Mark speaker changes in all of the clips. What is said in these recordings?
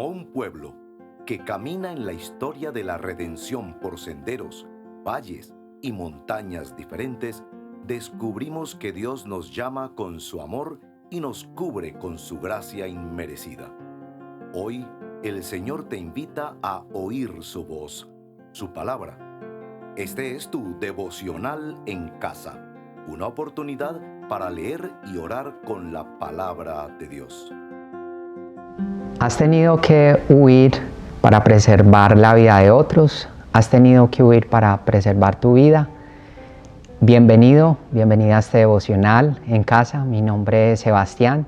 Speaker 1: Como un pueblo que camina en la historia de la redención por senderos, valles y montañas diferentes, descubrimos que Dios nos llama con su amor y nos cubre con su gracia inmerecida. Hoy, el Señor te invita a oír su voz, su palabra. Este es tu devocional en casa, una oportunidad para leer y orar con la palabra de Dios.
Speaker 2: ¿Has tenido que huir para preservar la vida de otros? ¿Has tenido que huir para preservar tu vida? Bienvenido, bienvenida a este devocional en casa. Mi nombre es Sebastián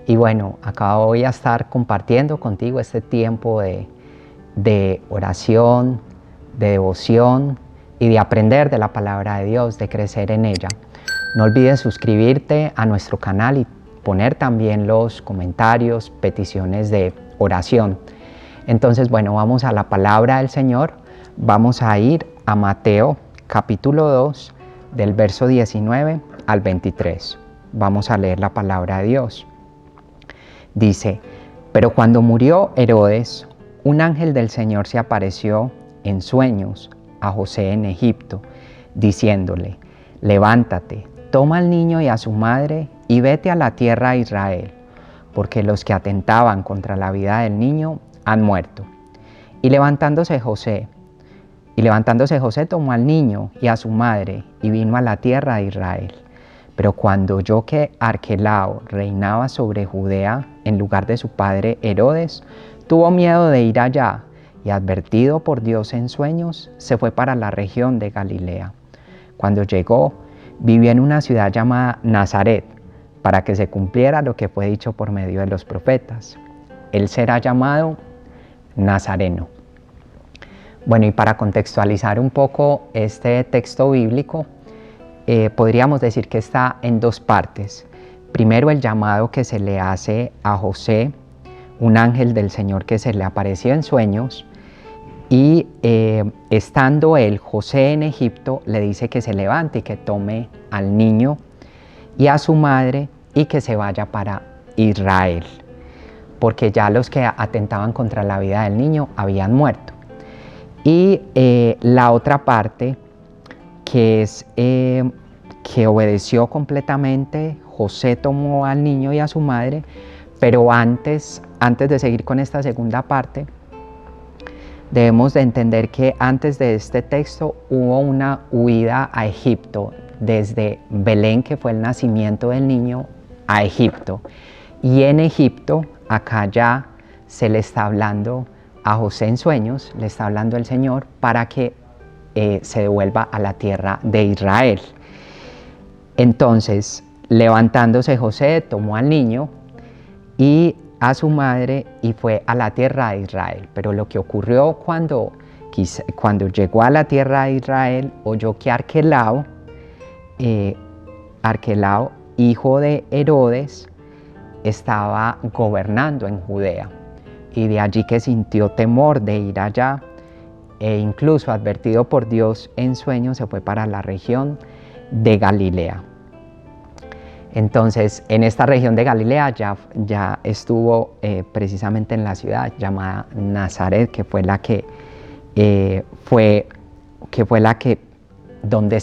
Speaker 2: y bueno, acá voy a estar compartiendo contigo este tiempo de oración, de devoción y de aprender de la palabra de Dios, de crecer en ella. No olvides suscribirte a nuestro canal y poner también los comentarios, peticiones de oración. Entonces, bueno, vamos a la palabra del Señor. Vamos a ir a Mateo capítulo 2, del verso 19 al 23. Vamos a leer la palabra de Dios. Dice: pero cuando murió Herodes, un ángel del Señor se apareció en sueños a José en Egipto, diciéndole: levántate, toma al niño y a su madre y vete a la tierra de Israel, porque los que atentaban contra la vida del niño han muerto. Y levantándose José tomó al niño y a su madre y vino a la tierra de Israel. Pero cuando oyó que Arquelao reinaba sobre Judea en lugar de su padre Herodes, tuvo miedo de ir allá y, advertido por Dios en sueños, se fue para la región de Galilea. Cuando llegó, vivió en una ciudad llamada Nazaret, para que se cumpliera lo que fue dicho por medio de los profetas: él será llamado Nazareno. Bueno, y para contextualizar un poco este texto bíblico, podríamos decir que está en dos partes. Primero, el llamado que se le hace a José, un ángel del Señor que se le apareció en sueños, y estando él, José, en Egipto, le dice que se levante y que tome al niño y a su madre y que se vaya para Israel, porque ya los que atentaban contra la vida del niño habían muerto. Y la otra parte, que es que obedeció completamente, José tomó al niño y a su madre, pero antes de seguir con esta segunda parte, debemos de entender que antes de este texto hubo una huida a Egipto, desde Belén, que fue el nacimiento del niño, a Egipto. Y en Egipto, acá ya se le está hablando a José en sueños, le está hablando el Señor para que se devuelva a la tierra de Israel. Entonces, levantándose José, tomó al niño y a su madre y fue a la tierra de Israel. Pero lo que ocurrió cuando llegó a la tierra de Israel, oyó que Arquelao, hijo de Herodes, estaba gobernando en Judea, y de allí que sintió temor de ir allá, e incluso, advertido por Dios en sueños, se fue para la región de Galilea. Entonces, en esta región de Galilea ya estuvo precisamente en la ciudad llamada Nazaret, que fue la que donde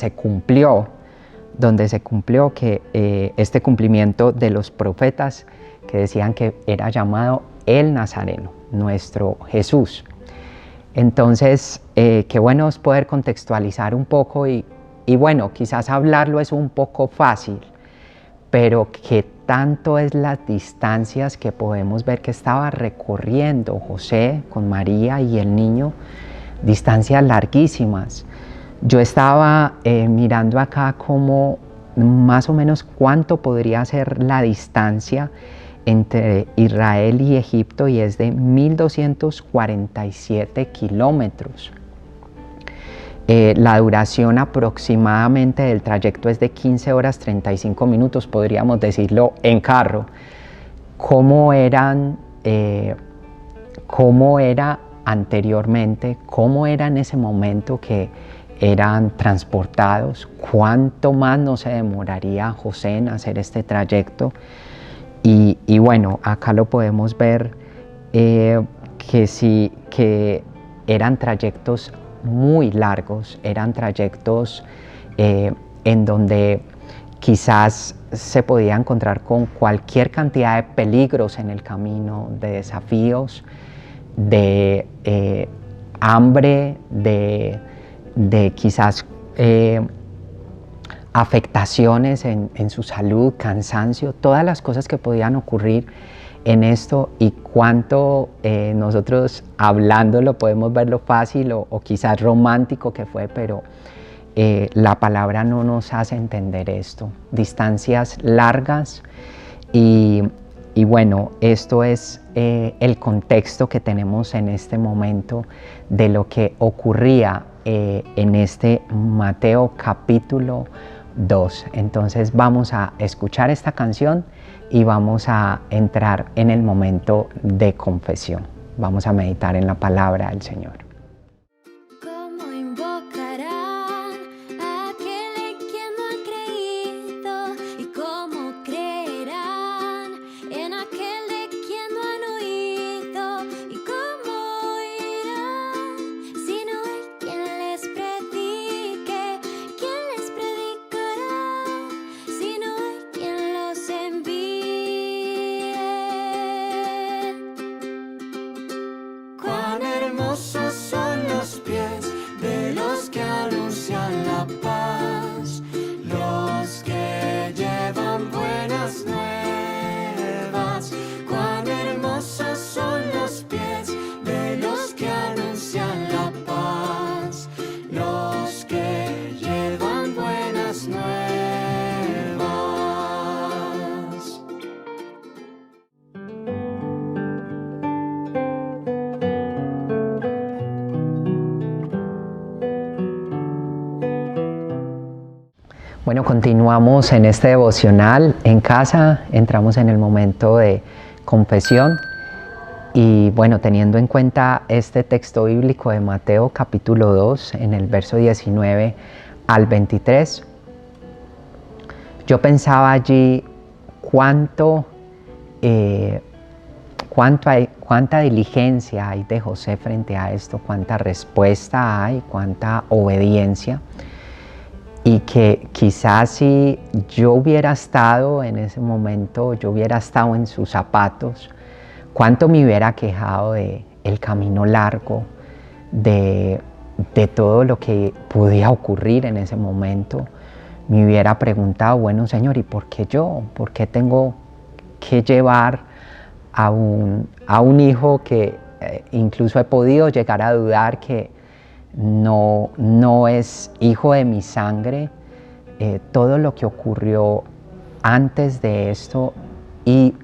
Speaker 2: se cumplió que este cumplimiento de los profetas que decían que era llamado el Nazareno, nuestro Jesús. Entonces, qué bueno es poder contextualizar un poco y bueno, quizás hablarlo es un poco fácil, pero qué tanto es las distancias que podemos ver que estaba recorriendo José con María y el niño, distancias larguísimas. Yo estaba mirando acá como más o menos cuánto podría ser la distancia entre Israel y Egipto, y es de 1247 kilómetros. La duración aproximadamente del trayecto es de 15 horas 35 minutos, podríamos decirlo en carro. ¿Cómo era anteriormente? ¿Cómo era en ese momento que eran transportados? ¿Cuánto más no se demoraría José en hacer este trayecto? Y bueno, acá lo podemos ver que eran trayectos muy largos, eran trayectos en donde quizás se podía encontrar con cualquier cantidad de peligros en el camino, de desafíos, de hambre, de quizás afectaciones en su salud, cansancio, todas las cosas que podían ocurrir en esto, y cuánto nosotros hablándolo podemos verlo fácil o quizás romántico que fue, pero la palabra no nos hace entender esto. Distancias largas y bueno, esto es el contexto que tenemos en este momento de lo que ocurría en este Mateo capítulo 2. Entonces vamos a escuchar esta canción y vamos a entrar en el momento de confesión. Vamos a meditar en la palabra del Señor. Bueno, continuamos en este devocional en casa, entramos en el momento de confesión y bueno, teniendo en cuenta este texto bíblico de Mateo capítulo 2, en el verso 19 al 23, yo pensaba allí cuánta diligencia hay de José frente a esto, cuánta respuesta hay, cuánta obediencia. Y que quizás si yo hubiera estado en ese momento, yo hubiera estado en sus zapatos, cuánto me hubiera quejado de el camino largo, de todo lo que podía ocurrir en ese momento. Me hubiera preguntado, bueno, Señor, ¿y por qué yo? ¿Por qué tengo que llevar a un hijo que incluso he podido llegar a dudar que no es hijo de mi sangre? Todo lo que ocurrió antes de esto y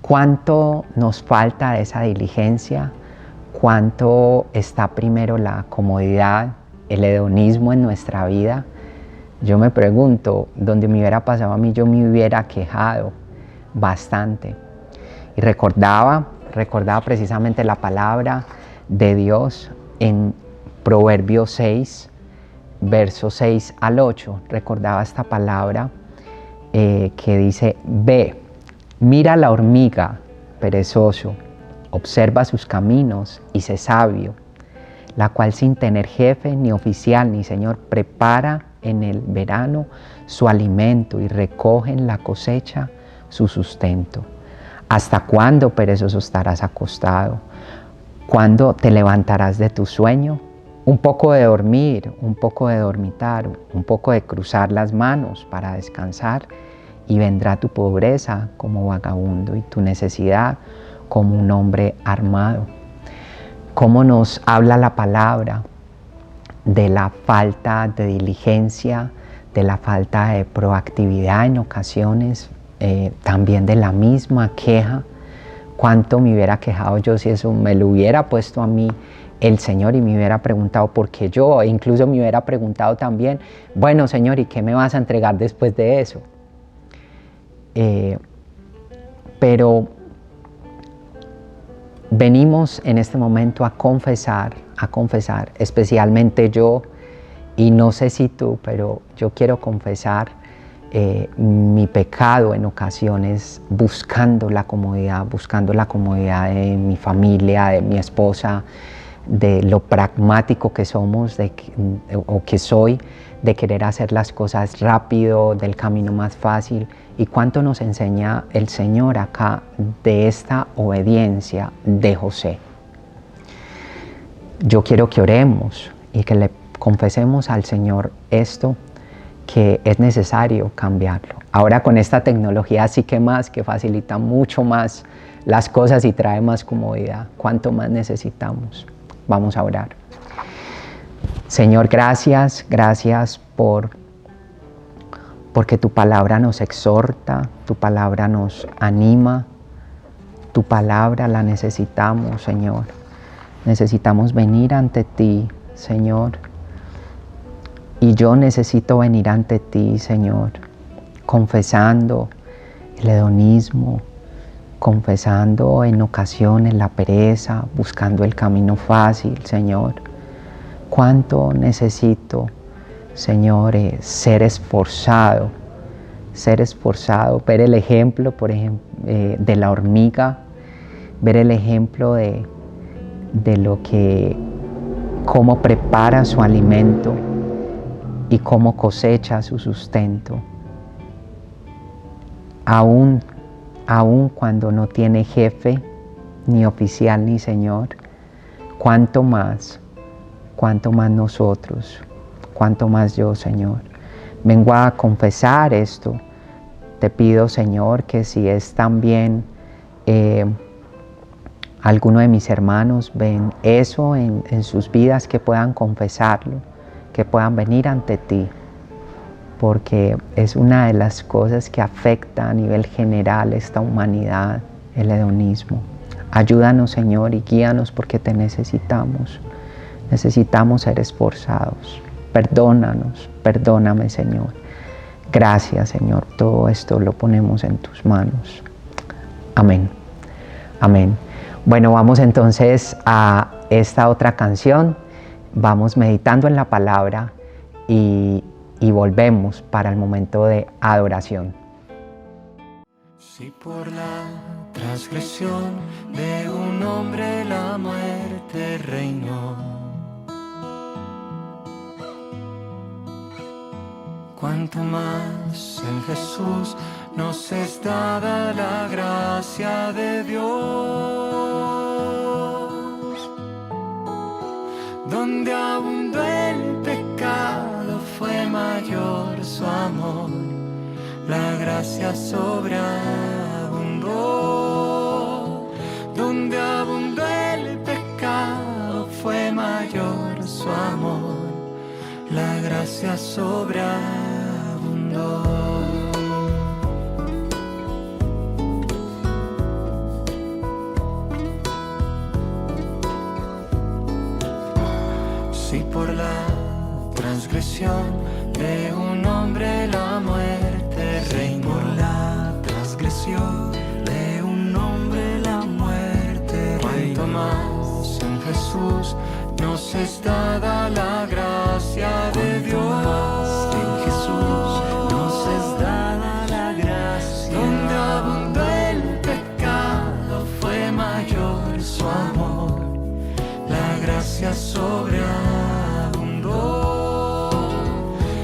Speaker 2: cuánto nos falta de esa diligencia, cuánto está primero la comodidad, el hedonismo en nuestra vida. Yo me pregunto, donde me hubiera pasado a mí, yo me hubiera quejado bastante. Y recordaba precisamente la palabra de Dios en Proverbios 6, versos 6 al 8. Recordaba esta palabra que dice: ve, mira la hormiga, perezoso, observa sus caminos y sé sabio, la cual sin tener jefe, ni oficial, ni señor, prepara en el verano su alimento y recoge en la cosecha su sustento. ¿Hasta cuándo, perezoso, estarás acostado? ¿Cuándo te levantarás de tu sueño? Un poco de dormir, un poco de dormitar, un poco de cruzar las manos para descansar, y vendrá tu pobreza como vagabundo y tu necesidad como un hombre armado. ¿Cómo nos habla la palabra de la falta de diligencia, de la falta de proactividad en ocasiones, también de la misma queja? ¿Cuánto me hubiera quejado yo si eso me lo hubiera puesto a mí el Señor y me hubiera preguntado por qué yo? E incluso me hubiera preguntado también, bueno, Señor, ¿y qué me vas a entregar después de eso? Pero venimos en este momento a confesar, especialmente yo, y no sé si tú, pero yo quiero confesar mi pecado en ocasiones buscando la comodidad de mi familia, de mi esposa, de lo pragmático que somos o que soy, de querer hacer las cosas rápido, del camino más fácil. Y cuánto nos enseña el Señor acá de esta obediencia de José. Yo quiero que oremos y que le confesemos al Señor esto, que es necesario cambiarlo. Ahora con esta tecnología sí que facilita mucho más las cosas y trae más comodidad. ¿Cuánto más necesitamos? Vamos a orar. Señor, gracias porque tu palabra nos exhorta, tu palabra nos anima, tu palabra la necesitamos, Señor. Necesitamos venir ante ti, Señor. Y yo necesito venir ante ti, Señor, confesando el hedonismo, confesando en ocasiones la pereza, buscando el camino fácil, Señor. Cuánto necesito, Señor, ser esforzado, ver el ejemplo, por ejemplo, de la hormiga, ver el ejemplo de cómo prepara su alimento y cómo cosecha su sustento. Aún cuando no tiene jefe, ni oficial, ni Señor, cuánto más nosotros, cuánto más yo, Señor. Vengo a confesar esto. Te pido, Señor, que si es también alguno de mis hermanos ven eso en sus vidas, que puedan confesarlo, que puedan venir ante ti, porque es una de las cosas que afecta a nivel general esta humanidad, el hedonismo. Ayúdanos, Señor, y guíanos porque te necesitamos. Necesitamos ser esforzados. Perdóname, Señor. Gracias, Señor. Todo esto lo ponemos en tus manos. Amén. Amén. Bueno, vamos entonces a esta otra canción. Vamos meditando en la palabra y volvemos para el momento de adoración.
Speaker 3: Si por la transgresión de un hombre la muerte reinó, cuanto más en Jesús nos es dada la gracia de Dios. Donde abundó el pecado fue mayor su amor, la gracia sobreabundó. Donde abundó el pecado fue mayor su amor, la gracia sobreabundó. Si por la transgresión de un hombre la muerte reinó, por la transgresión de un hombre la muerte reinó, cuanto más en Jesús nos es dada la gracia de Dios. En Jesús nos es dada la gracia. Donde abundó el pecado fue mayor su amor, la gracia sobreabundó.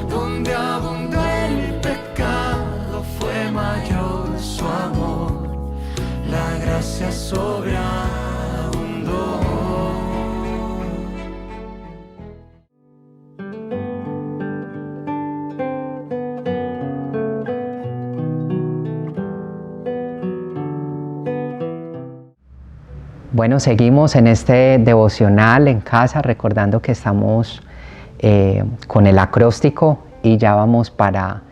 Speaker 3: Donde abundó el pecado fue mayor su amor, la gracia sobreabundó.
Speaker 2: Bueno, seguimos en este devocional en casa, recordando que estamos con el acróstico y ya vamos para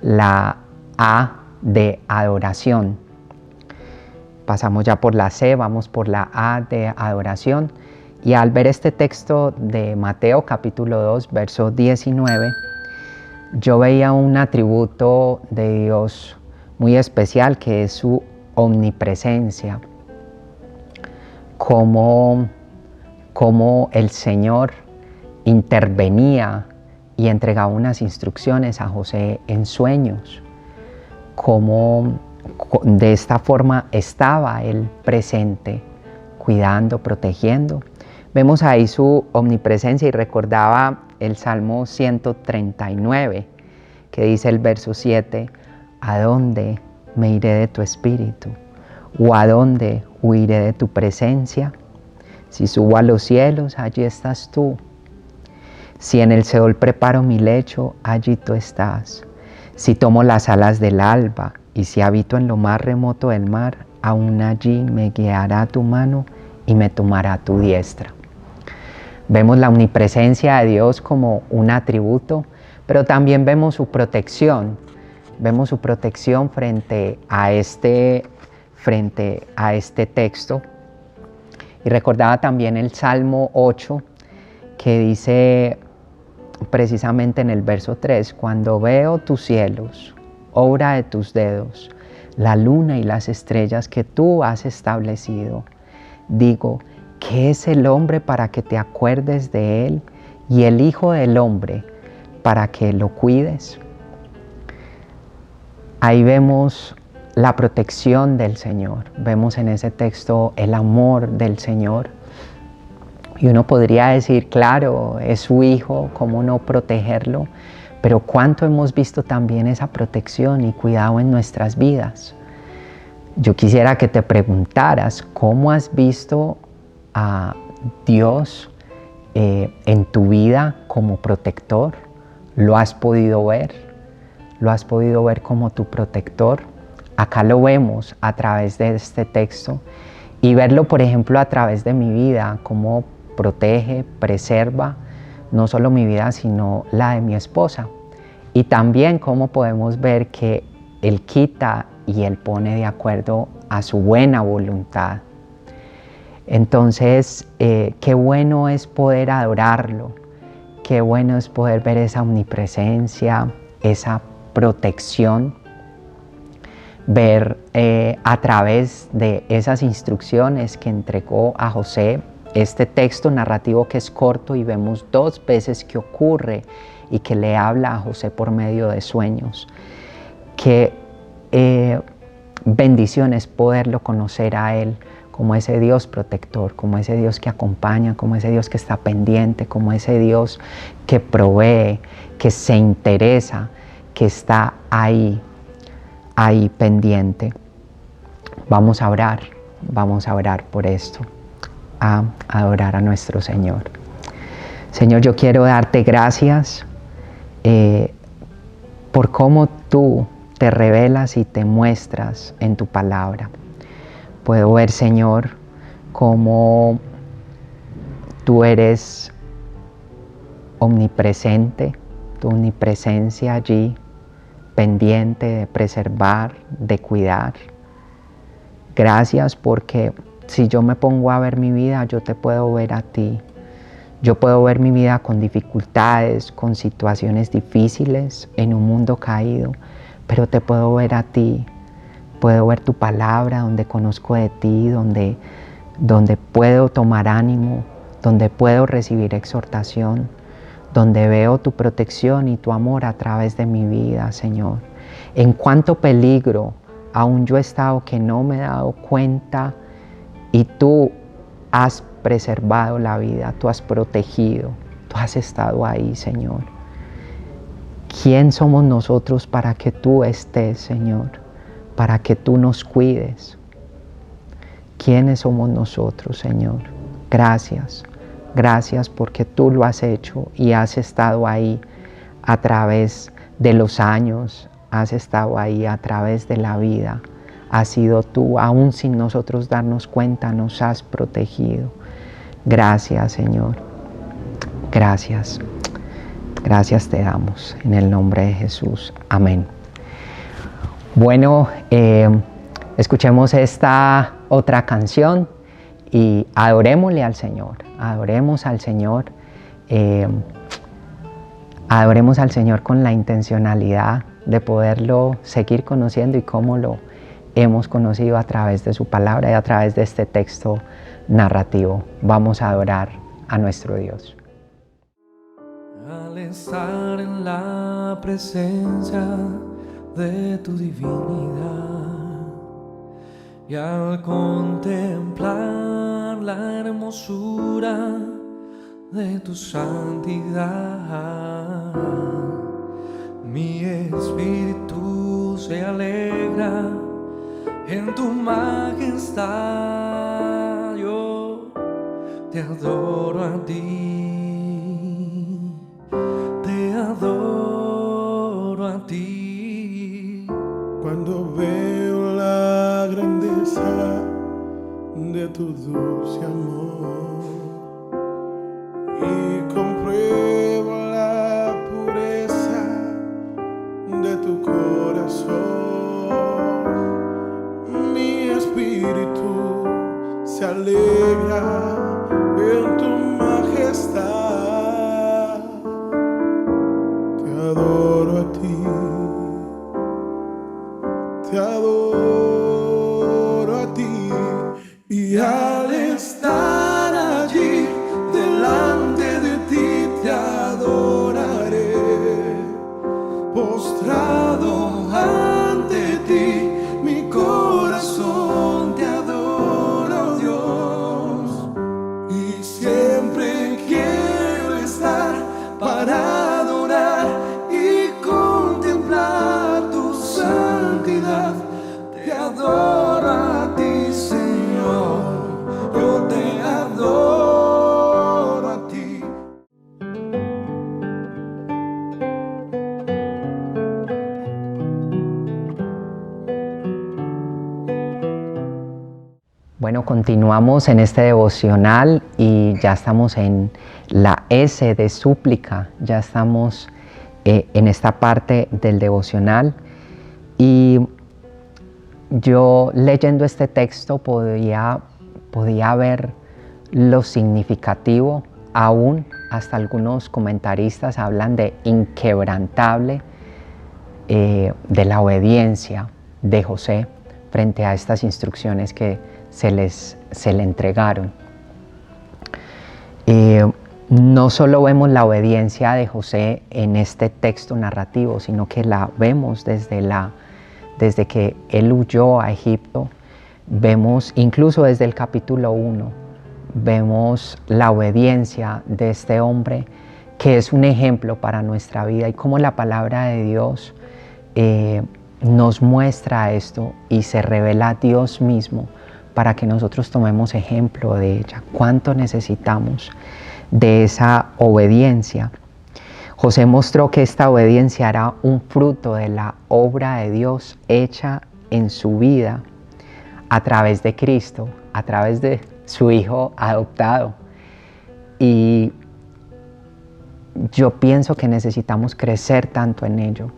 Speaker 2: la A de adoración. Pasamos ya por la C, vamos por la A de adoración. Y al ver este texto de Mateo capítulo 2, verso 19, yo veía un atributo de Dios muy especial, que es su omnipresencia. Cómo el Señor intervenía y entregaba unas instrucciones a José en sueños, cómo de esta forma estaba él presente, cuidando, protegiendo. Vemos ahí su omnipresencia y recordaba el Salmo 139, que dice el verso 7, ¿a dónde me iré de tu espíritu? ¿O a dónde huiré de tu presencia? Si subo a los cielos, allí estás tú. Si en el Seol preparo mi lecho, allí tú estás. Si tomo las alas del alba y si habito en lo más remoto del mar, aún allí me guiará tu mano y me tomará tu diestra. Vemos la omnipresencia de Dios como un atributo, pero también vemos su protección. Vemos su protección frente a este texto. Y recordaba también el Salmo 8, que dice precisamente en el verso 3, cuando veo tus cielos, obra de tus dedos, la luna y las estrellas que tú has establecido, digo, ¿qué es el hombre para que te acuerdes de él? Y el hijo del hombre para que lo cuides. Ahí vemos la protección del Señor. Vemos en ese texto el amor del Señor. Y uno podría decir, claro, es su hijo, ¿cómo no protegerlo? Pero ¿cuánto hemos visto también esa protección y cuidado en nuestras vidas? Yo quisiera que te preguntaras, ¿cómo has visto a Dios en tu vida como protector? ¿Lo has podido ver? ¿Lo has podido ver como tu protector? Acá lo vemos a través de este texto y verlo, por ejemplo, a través de mi vida, cómo protege, preserva, no solo mi vida, sino la de mi esposa. Y también cómo podemos ver que Él quita y Él pone de acuerdo a su buena voluntad. Entonces, qué bueno es poder adorarlo, qué bueno es poder ver esa omnipresencia, esa protección, ver a través de esas instrucciones que entregó a José, este texto narrativo que es corto y vemos 2 veces que ocurre y que le habla a José por medio de sueños. Qué bendición es poderlo conocer a Él como ese Dios protector, como ese Dios que acompaña, como ese Dios que está pendiente, como ese Dios que provee, que se interesa, que está ahí pendiente. Vamos a orar por esto, a adorar a nuestro Señor. Señor, yo quiero darte gracias por cómo tú te revelas y te muestras en tu palabra. Puedo ver, Señor, cómo tú eres omnipresente, tu omnipresencia allí, pendiente de preservar, de cuidar. Gracias porque si yo me pongo a ver mi vida, yo te puedo ver a ti. Yo puedo ver mi vida con dificultades, con situaciones difíciles, en un mundo caído, pero te puedo ver a ti. Puedo ver tu palabra, donde conozco de ti, donde puedo tomar ánimo, donde puedo recibir exhortación, donde veo tu protección y tu amor a través de mi vida, Señor. En cuánto peligro aún yo he estado que no me he dado cuenta y tú has preservado la vida, tú has protegido, tú has estado ahí, Señor. ¿Quién somos nosotros para que tú estés, Señor? Para que tú nos cuides. ¿Quiénes somos nosotros, Señor? Gracias. Gracias porque tú lo has hecho y has estado ahí a través de los años, has estado ahí a través de la vida. Has sido tú, aún sin nosotros darnos cuenta, nos has protegido. Gracias, Señor. Gracias. Gracias te damos en el nombre de Jesús. Amén. Bueno, escuchemos esta otra canción y adorémosle al Señor. Adoremos al Señor. Adoremos al Señor con la intencionalidad de poderlo seguir conociendo y cómo lo hemos conocido a través de su palabra y a través de este texto narrativo. Vamos a adorar a nuestro Dios.
Speaker 3: Al estar en la presencia de tu divinidad y al contemplar la hermosura de tu santidad, mi espíritu se alegra en tu majestad. Yo te adoro a ti, te adoro a ti.
Speaker 4: Cuando veo la grandeza de tu dulce amor y compruebo la pureza de tu corazón, mi espíritu se alegra en tu majestad. Te adoro a ti, te adoro a ti, y al estar allí delante de ti te adoraré, postrado ante ti, mi corazón te adora, Dios, y siempre quiero estar para adorar y contemplar tu santidad. Te adoro a ti, Señor, yo te adoro a ti.
Speaker 2: Bueno, continuamos en este devocional y ya estamos en la S de súplica, ya estamos en esta parte del devocional, y yo leyendo este texto podía ver lo significativo. Aún hasta algunos comentaristas hablan de inquebrantable, de la obediencia de José frente a estas instrucciones que se le entregaron. No solo vemos la obediencia de José en este texto narrativo, sino que la vemos desde que él huyó a Egipto. Vemos incluso desde el capítulo 1, vemos la obediencia de este hombre, que es un ejemplo para nuestra vida, y cómo la palabra de Dios nos muestra esto y se revela a Dios mismo para que nosotros tomemos ejemplo de ella. Cuánto necesitamos de esa obediencia. José mostró que esta obediencia era un fruto de la obra de Dios hecha en su vida a través de Cristo, a través de su Hijo adoptado. Y yo pienso que necesitamos crecer tanto en ello,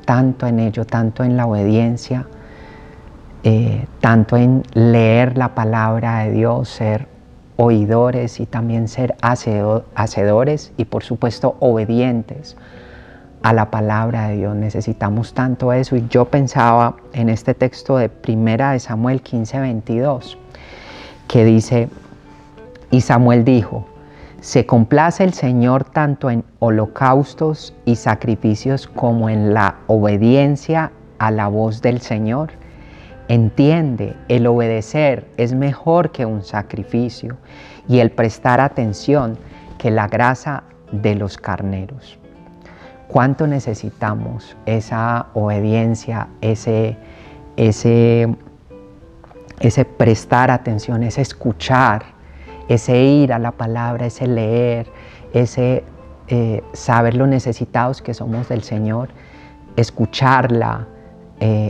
Speaker 2: tanto en la obediencia, tanto en leer la palabra de Dios, ser oidores y también ser hacedores y por supuesto obedientes a la palabra de Dios. Necesitamos tanto eso, y yo pensaba en este texto de 1 de Samuel 15:22, que dice: y Samuel dijo, se complace el Señor tanto en holocaustos y sacrificios como en la obediencia a la voz del Señor. Entiende, el obedecer es mejor que un sacrificio, y el prestar atención que la grasa de los carneros. ¿Cuánto necesitamos esa obediencia, ese prestar atención, ese escuchar, ese ir a la palabra, ese leer, ese saber lo necesitados que somos del Señor, escucharla,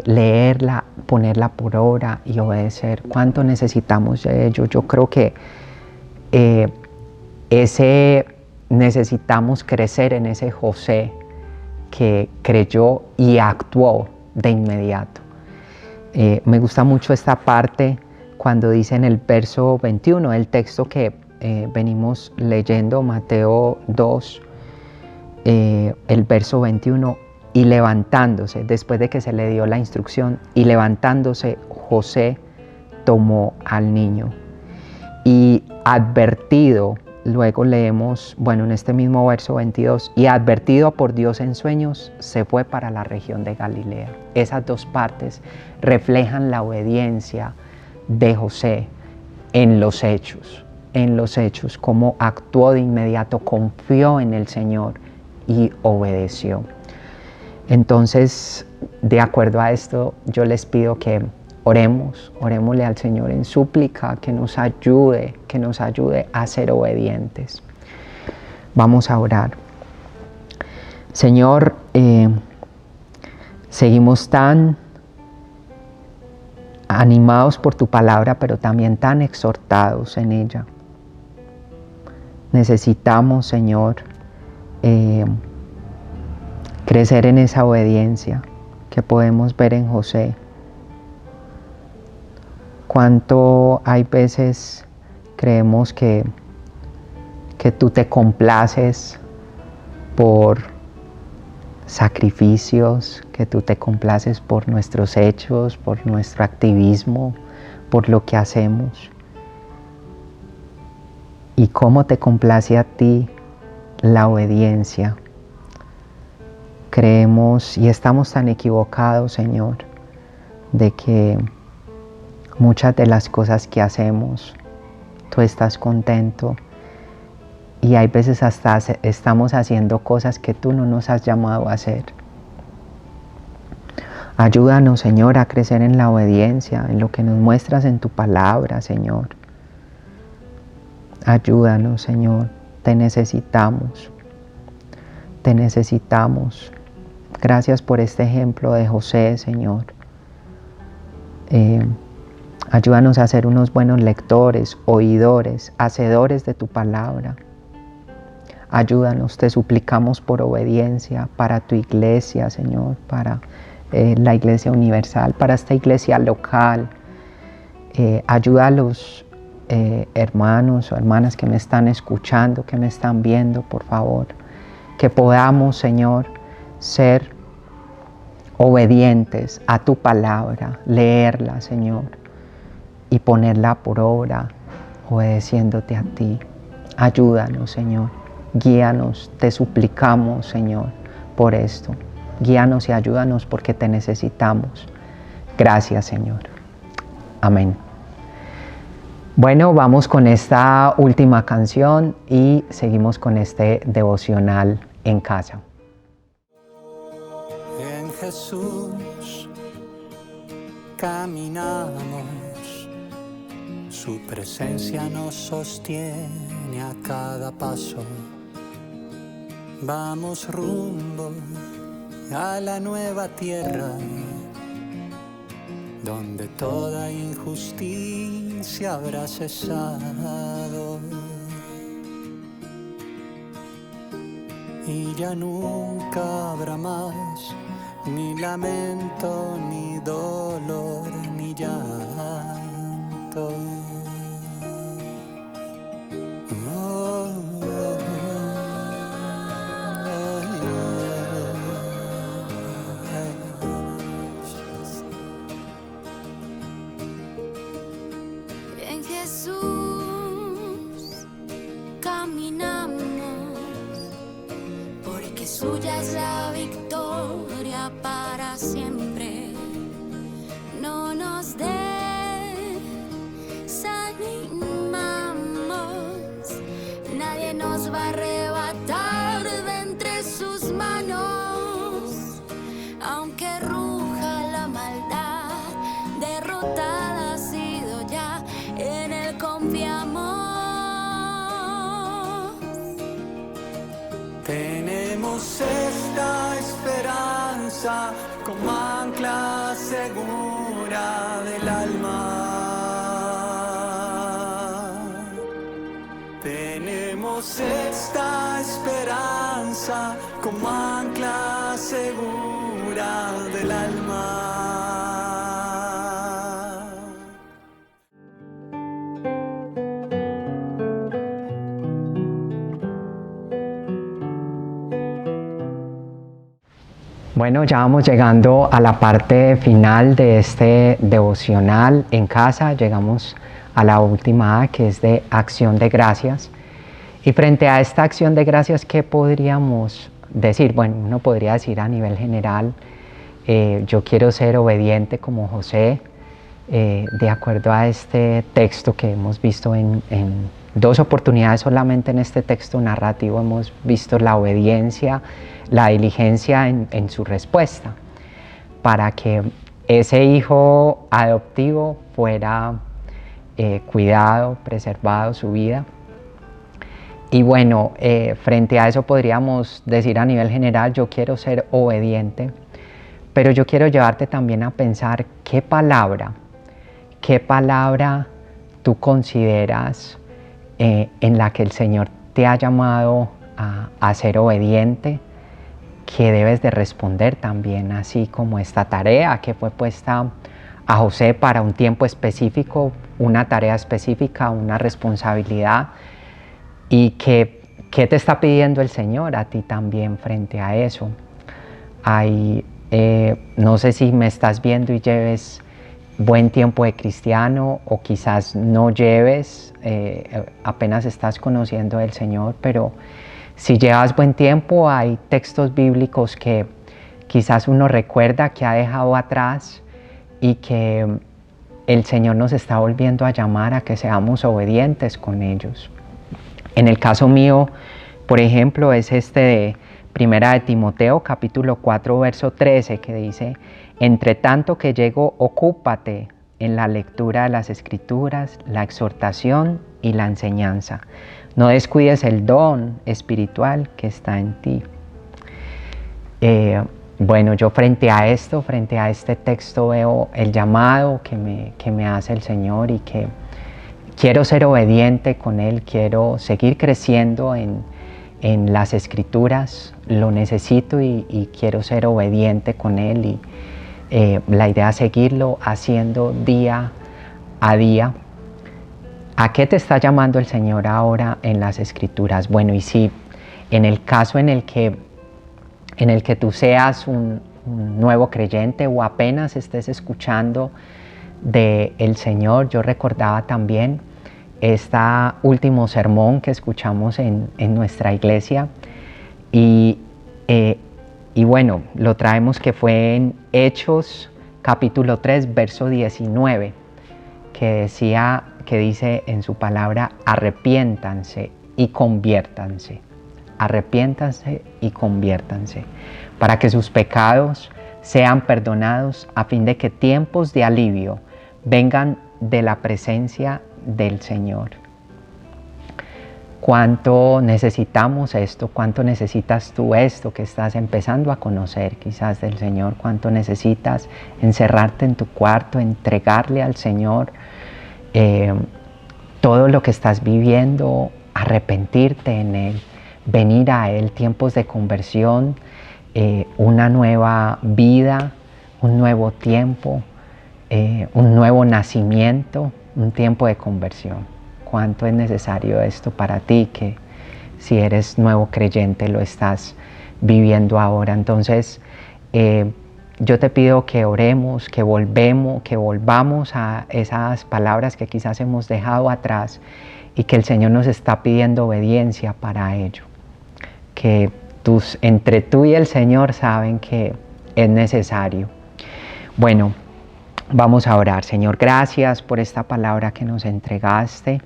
Speaker 2: leerla, ponerla por obra y obedecer? ¿Cuánto necesitamos de ello? Yo creo que necesitamos crecer en ese José que creyó y actuó de inmediato. Me gusta mucho esta parte cuando dice en el verso 21, el texto que venimos leyendo, Mateo 2, el verso 21, y levantándose, después de que se le dio la instrucción, y levantándose José tomó al niño, y advertido luego leemos, en este mismo verso 22, y advertido por Dios en sueños, se fue para la región de Galilea. Esas dos partes reflejan la obediencia de José en los hechos, cómo actuó de inmediato, confió en el Señor y obedeció. Entonces, de acuerdo a esto, yo les pido que orémosle al Señor en súplica, que nos ayude a ser obedientes. Vamos a orar. Señor, seguimos tan animados por tu palabra, pero también tan exhortados en ella. Necesitamos, Señor, crecer en esa obediencia que podemos ver en José. Cuánto hay veces creemos que tú te complaces por sacrificios, que tú te complaces por nuestros hechos, por nuestro activismo, por lo que hacemos. Y cómo te complace a ti la obediencia. Creemos y estamos tan equivocados, Señor, de que muchas de las cosas que hacemos, tú estás contento, y hay veces hasta estamos haciendo cosas que tú no nos has llamado a hacer. Ayúdanos, Señor, a crecer en la obediencia, en lo que nos muestras en tu palabra, Señor. Ayúdanos, Señor, te necesitamos. Te necesitamos. Gracias por este ejemplo de José, Señor. Ayúdanos a ser unos buenos lectores, oidores, hacedores de tu palabra. Ayúdanos, te suplicamos por obediencia para tu iglesia, Señor, para la iglesia universal, para esta iglesia local. Ayuda a los hermanos o hermanas que me están escuchando, que me están viendo, por favor. Que podamos, Señor, ser obedientes a tu palabra, leerla, Señor, y ponerla por obra, obedeciéndote a ti. Ayúdanos, Señor. Guíanos, te suplicamos, Señor, por esto. Guíanos y ayúdanos porque te necesitamos. Gracias, Señor. Amén. Bueno, vamos con esta última canción y seguimos con este devocional en casa.
Speaker 3: En Jesús caminamos, su presencia nos sostiene a cada paso. Vamos rumbo a la nueva tierra, donde toda injusticia habrá cesado. Y ya nunca habrá más ni lamento, ni dolor, ni llanto.
Speaker 5: En Jesús caminamos, porque suya es la victoria para siempre. No nos desanimamos, nadie nos va a arrebatar de entre sus manos. Aunque ruja la maldad, derrotada ha sido ya, en él confiamos.
Speaker 3: Tenemos esta esperanza como ancla segura del alma. Tenemos esta esperanza como ancla segura del alma.
Speaker 2: Bueno, ya vamos llegando a la parte final de este devocional en casa. Llegamos a la última A, que es de acción de gracias. Y frente a esta acción de gracias, ¿qué podríamos decir? Bueno, uno podría decir a nivel general, yo quiero ser obediente como José, de acuerdo a este texto que hemos visto en dos oportunidades solamente en este texto narrativo, hemos visto la obediencia, la diligencia en su respuesta, para que ese hijo adoptivo fuera cuidado, preservado su vida. Y bueno, frente a eso podríamos decir a nivel general, yo quiero ser obediente, pero yo quiero llevarte también a pensar qué palabra tú consideras en la que el Señor te ha llamado a ser obediente, que debes de responder también, así como esta tarea que fue puesta a José para un tiempo específico, una tarea específica, una responsabilidad. ¿Y qué te está pidiendo el Señor a ti también frente a eso? No sé si me estás viendo y lleves buen tiempo de cristiano, o quizás no lleves, apenas estás conociendo al Señor, pero si llevas buen tiempo, hay textos bíblicos que quizás uno recuerda que ha dejado atrás y que el Señor nos está volviendo a llamar a que seamos obedientes con ellos. En el caso mío, por ejemplo, es este de Primera de Timoteo, capítulo 4, verso 13, que dice: entre tanto que llego, ocúpate en la lectura de las Escrituras, la exhortación y la enseñanza. No descuides el don espiritual que está en ti. Bueno, yo frente a este texto veo el llamado que me hace el Señor, y que quiero ser obediente con Él, quiero seguir creciendo en las Escrituras, lo necesito y quiero ser obediente con Él, y la idea es seguirlo haciendo día a día. ¿A qué te está llamando el Señor ahora en las Escrituras? Bueno, y si en el caso en el que tú seas un nuevo creyente o apenas estés escuchando del Señor, yo recordaba también este último sermón que escuchamos en nuestra iglesia, y bueno, lo traemos, que fue en Hechos capítulo 3, verso 19, que dice en su palabra: arrepiéntanse y conviértanse. Arrepiéntanse y conviértanse, para que sus pecados sean perdonados, a fin de que tiempos de alivio vengan de la presencia del Señor. ¿Cuánto necesitamos esto? ¿Cuánto necesitas tú esto que estás empezando a conocer quizás del Señor? ¿Cuánto necesitas encerrarte en tu cuarto, entregarle al Señor todo lo que estás viviendo, arrepentirte en Él, venir a Él, tiempos de conversión, una nueva vida, un nuevo tiempo, un nuevo nacimiento, un tiempo de conversión? ¿Cuánto es necesario esto para ti, que si eres nuevo creyente lo estás viviendo ahora? Entonces, yo te pido que oremos, que volvamos a esas palabras que quizás hemos dejado atrás, y que el Señor nos está pidiendo obediencia para ello. Que entre tú y el Señor saben que es necesario. Bueno, vamos a orar. Señor, gracias por esta palabra que nos entregaste.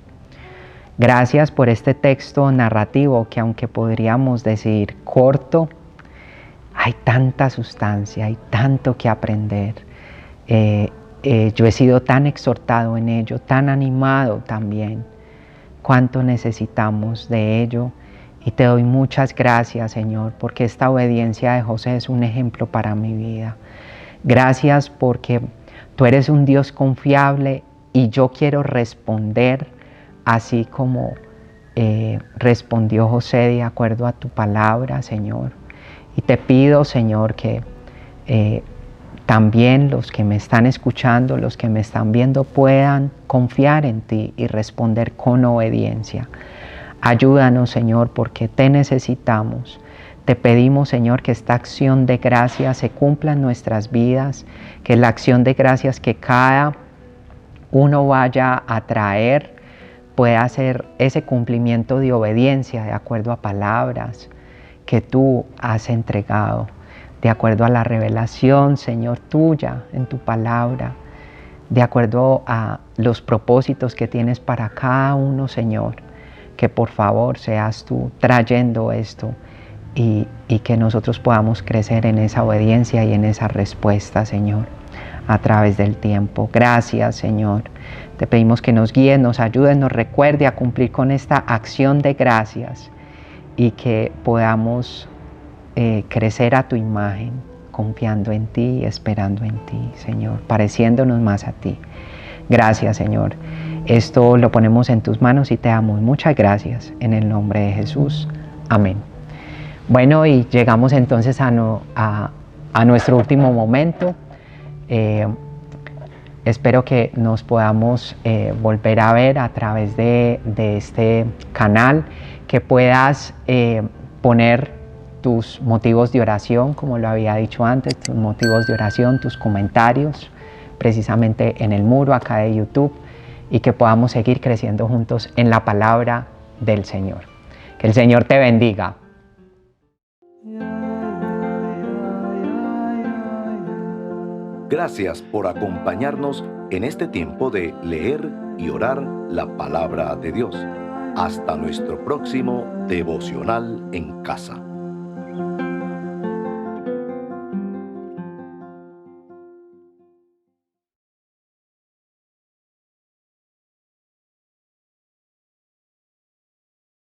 Speaker 2: Gracias por este texto narrativo que, aunque podríamos decir corto, hay tanta sustancia, hay tanto que aprender. Yo he sido tan exhortado en ello, tan animado también. Cuánto necesitamos de ello. Y te doy muchas gracias, Señor, porque esta obediencia de José es un ejemplo para mi vida. Gracias porque tú eres un Dios confiable, y yo quiero responder así como respondió José, de acuerdo a tu palabra, Señor. Y te pido, Señor, que también los que me están escuchando, los que me están viendo, puedan confiar en ti y responder con obediencia. Ayúdanos, Señor, porque te necesitamos. Te pedimos, Señor, que esta acción de gracias se cumpla en nuestras vidas, que la acción de gracias que cada uno vaya a traer pueda ser ese cumplimiento de obediencia de acuerdo a palabras que tú has entregado, de acuerdo a la revelación, Señor, tuya en tu palabra, de acuerdo a los propósitos que tienes para cada uno, Señor, que por favor seas tú trayendo esto y que nosotros podamos crecer en esa obediencia y en esa respuesta, Señor, a través del tiempo. Gracias, Señor. Te pedimos que nos guíes, nos ayudes, nos recuerde a cumplir con esta acción de gracias y que podamos crecer a tu imagen, confiando en ti, esperando en ti, Señor, pareciéndonos más a ti. Gracias, Señor. Esto lo ponemos en tus manos y te damos muchas gracias en el nombre de Jesús. Amén. Bueno, y llegamos entonces a nuestro último momento. Espero que nos podamos volver a ver a través de este canal, que puedas poner tus motivos de oración, como lo había dicho antes, tus motivos de oración, tus comentarios, precisamente en el muro acá de YouTube, y que podamos seguir creciendo juntos en la palabra del Señor. Que el Señor te bendiga.
Speaker 1: Gracias por acompañarnos en este tiempo de leer y orar la palabra de Dios. Hasta nuestro próximo devocional en casa.